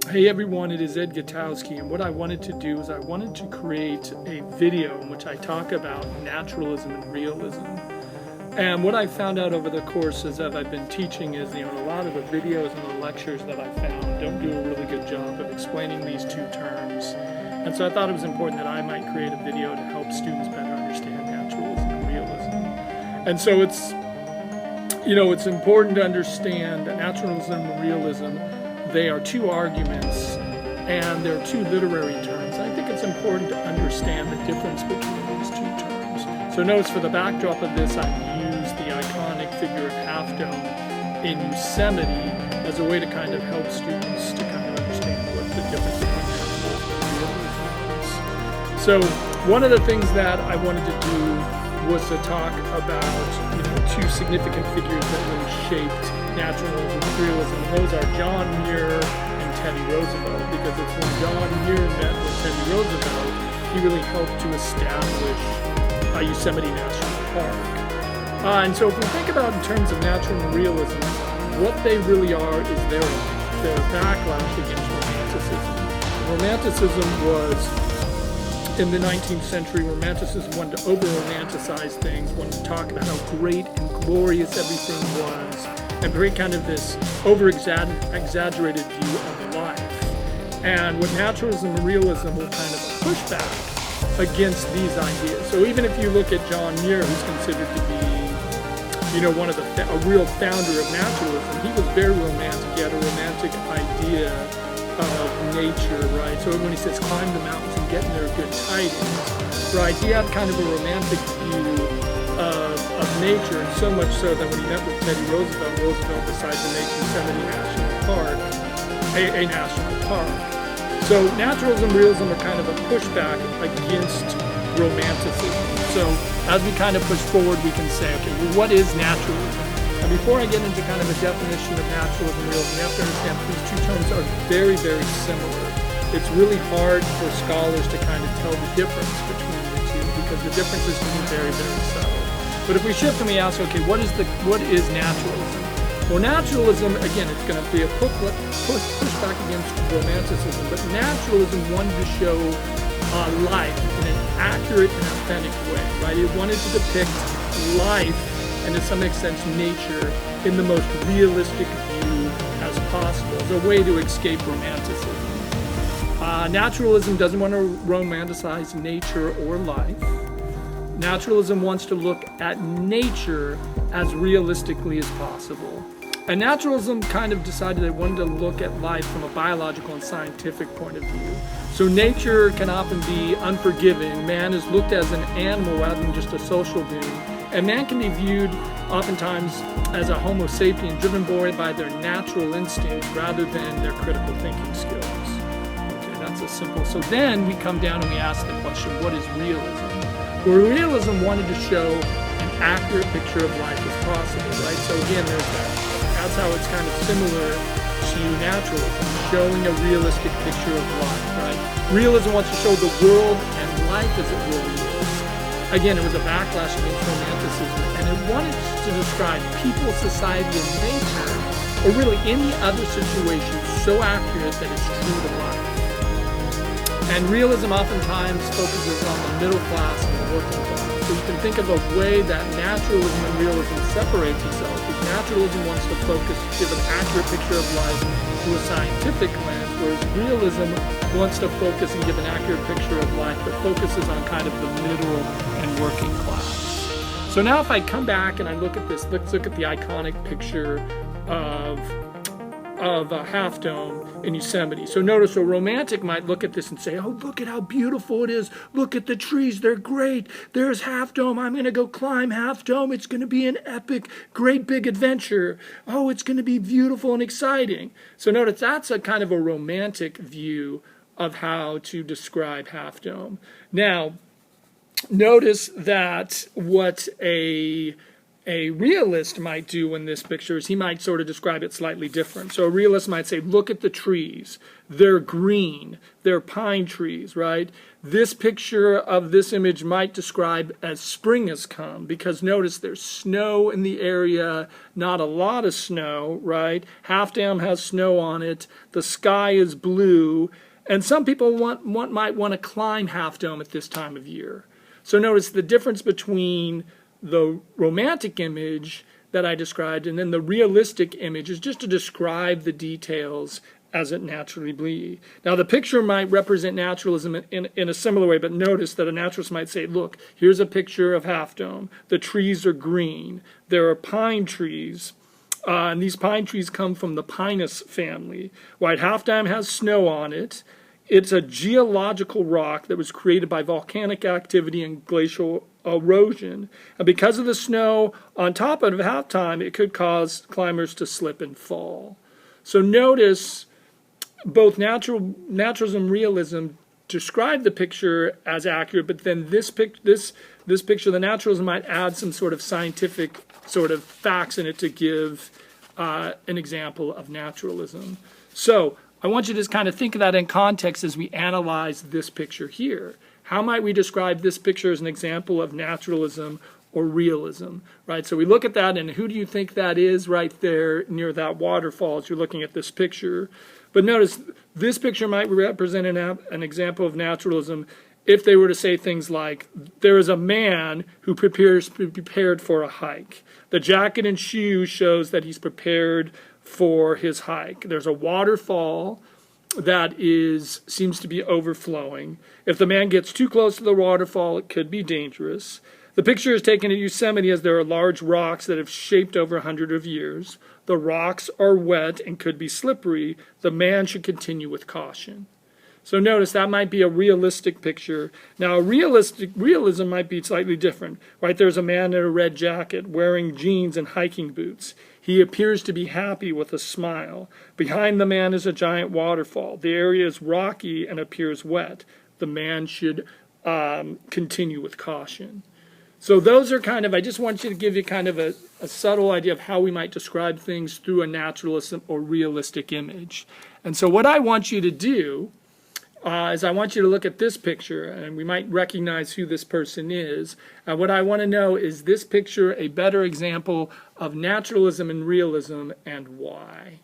Hey everyone, it is Ed Gutowski, and what I wanted to do is I wanted to create a video in which I talk about naturalism and realism. And what I found out over the course as I've been teaching is, a lot of the videos and the lectures that I found don't do a really good job of explaining these two terms. And so I thought it was important that I might create a video to help students better understand naturalism and realism. And so it's important to understand that naturalism and realism, they are two arguments and they're two literary terms. I think it's important to understand the difference between these two terms. So notice for the backdrop of this, I've used the iconic figure of Half Dome in Yosemite as a way to kind of help students to kind of understand what the difference between naturalism and realism is. So one of the things that I wanted to do was to talk about two significant figures that really shaped naturalism and realism. And those are John Muir and Teddy Roosevelt, because it's when John Muir met with Teddy Roosevelt, he really helped to establish Yosemite National Park. And so if we think about in terms of naturalism and realism, what they really are is their backlash against Romanticism. Romanticism was, in the 19th century, Romanticism wanted to over-romanticize things, wanted to talk about how great and glorious everything was, and create kind of this over-exaggerated view of life. And what naturalism and realism were kind of a pushback against these ideas. So even if you look at John Muir, who's considered to be one of a real founder of naturalism, he was very romantic. He had a romantic idea of nature, right? So when he says climb the mountains and get in their good tidings, right? He had kind of a romantic view of nature, and so much so that when he met with Teddy Roosevelt, Roosevelt decided to make Yosemite National Park a national park. So naturalism and realism are kind of a pushback against romanticism. So as we kind of push forward, we can say, okay, well, what is naturalism? And before I get into kind of a definition of naturalism and realism, you have to understand that these two terms are very, very similar. It's really hard for scholars to kind of tell the difference between the two because the differences can be very, very subtle. But if we shift and we ask, okay, what is naturalism? Well, naturalism, again, it's going to be a pushback against romanticism, but naturalism wanted to show life in an accurate and authentic way, right? It wanted to depict life and to some extent nature in the most realistic view as possible, as a way to escape romanticism. Naturalism doesn't want to romanticize nature or life. Naturalism wants to look at nature as realistically as possible. And naturalism kind of decided they wanted to look at life from a biological and scientific point of view. So nature can often be unforgiving. Man is looked as an animal rather than just a social being. And man can be viewed oftentimes as a homo sapien driven by their natural instincts rather than their critical thinking skills. Okay, that's a simple. So then we come down and we ask the question, what is realism? Well, realism wanted to show an accurate picture of life as possible, right? So again, there's that. That's how it's kind of similar to naturalism, showing a realistic picture of life, right? Realism wants to show the world and life as it really is. Again, it was a backlash against romanticism, and it wanted to describe people, society, and nature, or really any other situation so accurate that it's true to life. And realism oftentimes focuses on the middle class and the working class. So you can think of a way that naturalism and realism separates itself. Because naturalism wants to give an accurate picture of life through a scientific lens, whereas realism wants to focus and give an accurate picture of life that focuses on kind of the middle and working class. So now if I come back and I look at this, let's look at the iconic picture of Half Dome in Yosemite. So notice a romantic might look at this and say, oh, look at how beautiful it is. Look at the trees. They're great. There's Half Dome. I'm going to go climb Half Dome. It's going to be an epic, great big adventure. Oh, it's going to be beautiful and exciting. So notice that's a kind of a romantic view of how to describe Half Dome. Now, notice that what a a realist might do in this picture is he might sort of describe it slightly different. So a realist might say, look at the trees. They're green. They're pine trees, right? This picture of this image might describe as spring has come, because notice there's snow in the area, not a lot of snow, right? Half Dam has snow on it. The sky is blue. And some people might want to climb Half Dome at this time of year. So notice the difference between the romantic image that I described and then the realistic image is just to describe the details as it naturally be. Now the picture might represent naturalism in a similar way, but notice that a naturalist might say, look, here's a picture of Half Dome. The trees are green. There are pine trees. And these pine trees come from the Pinus family. White Half Dome has snow on it. It's a geological rock that was created by volcanic activity and glacial erosion. And because of the snow on top of Half Dome, it could cause climbers to slip and fall. So notice both naturalism and realism describe the picture as accurate, but then this picture, the naturalism might add some sort of scientific sort of facts in it to give an example of naturalism. So I want you to just kind of think of that in context as we analyze this picture here. How might we describe this picture as an example of naturalism or realism, right? So we look at that, and who do you think that is right there near that waterfall as you're looking at this picture? But notice, this picture might represent an example of naturalism if they were to say things like, there is a man who prepared for a hike. The jacket and shoes shows that he's prepared for his hike. There's a waterfall that seems to be overflowing. If the man gets too close to the waterfall, it could be dangerous. The picture is taken at Yosemite as there are large rocks that have shaped over 100 years. The rocks are wet and could be slippery. The man should continue with caution. So notice that might be a realistic picture. Now, realism might be slightly different, right? There's a man in a red jacket wearing jeans and hiking boots. He appears to be happy with a smile. Behind the man is a giant waterfall. The area is rocky and appears wet. The man should continue with caution. So those are kind of, I just want you to give you kind of a subtle idea of how we might describe things through a naturalistic or realistic image. And so what I want you to do is I want you to look at this picture, and we might recognize who this person is. What I want to know, is this picture a better example of naturalism and realism, and why?